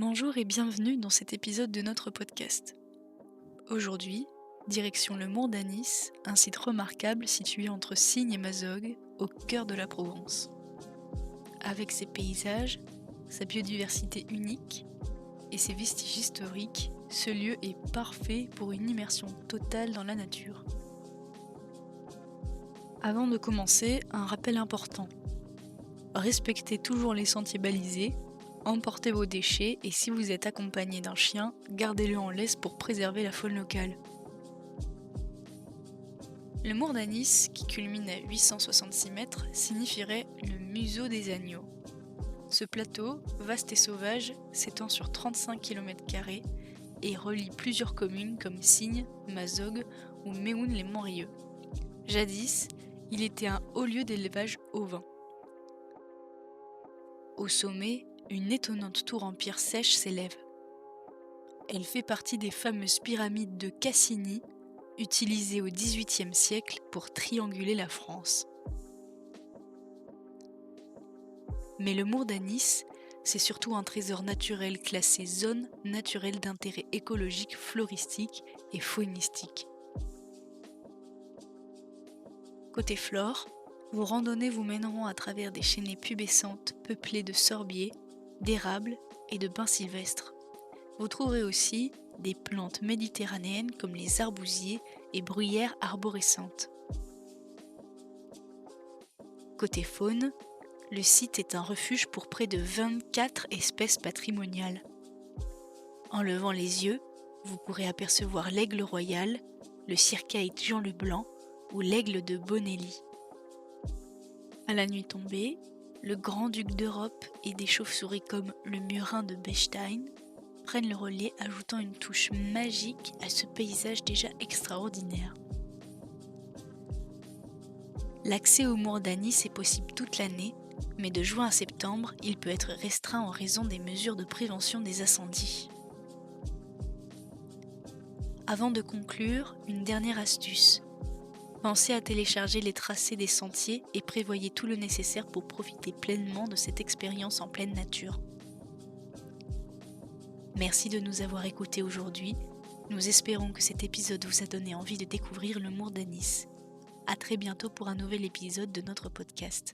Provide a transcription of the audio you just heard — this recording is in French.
Bonjour et bienvenue dans cet épisode de notre podcast. Aujourd'hui, direction le Mont d'Anis, un site remarquable situé entre Signes et Mazogues, au cœur de la Provence. Avec ses paysages, sa biodiversité unique et ses vestiges historiques, ce lieu est parfait pour une immersion totale dans la nature. Avant de commencer, un rappel important. Respectez toujours les sentiers balisés, emportez vos déchets et si vous êtes accompagné d'un chien, gardez-le en laisse pour préserver la faune locale. Le Mont d'Anis, qui culmine à 866 mètres, signifierait le museau des agneaux. Ce plateau, vaste et sauvage, s'étend sur 35 km² et relie plusieurs communes comme Signes, Mazogues ou Méhoun-les-Montrieux. Jadis, il était un haut lieu d'élevage ovin. Au sommet, une étonnante tour en pierre sèche s'élève. Elle fait partie des fameuses pyramides de Cassini, utilisées au XVIIIe siècle pour trianguler la France. Mais le Mont d'Anis, c'est surtout un trésor naturel classé zone naturelle d'intérêt écologique, floristique et faunistique. Côté flore, vos randonnées vous mèneront à travers des chênaies pubescentes peuplées de sorbiers, d'érables et de pins sylvestres. Vous trouverez aussi des plantes méditerranéennes comme les arbousiers et bruyères arborescentes. Côté faune, le site est un refuge pour près de 24 espèces patrimoniales. En levant les yeux, vous pourrez apercevoir l'aigle royal, le circaïte Jean le Blanc ou l'aigle de Bonelli. À la nuit tombée, le grand-duc d'Europe et des chauves-souris comme le murin de Bechstein prennent le relais, ajoutant une touche magique à ce paysage déjà extraordinaire. L'accès au Mont d'Anis est possible toute l'année, mais de juin à septembre, il peut être restreint en raison des mesures de prévention des incendies. Avant de conclure, une dernière astuce. Pensez à télécharger les tracés des sentiers et prévoyez tout le nécessaire pour profiter pleinement de cette expérience en pleine nature. Merci de nous avoir écoutés aujourd'hui. Nous espérons que cet épisode vous a donné envie de découvrir le Mont d'Anis. À très bientôt pour un nouvel épisode de notre podcast.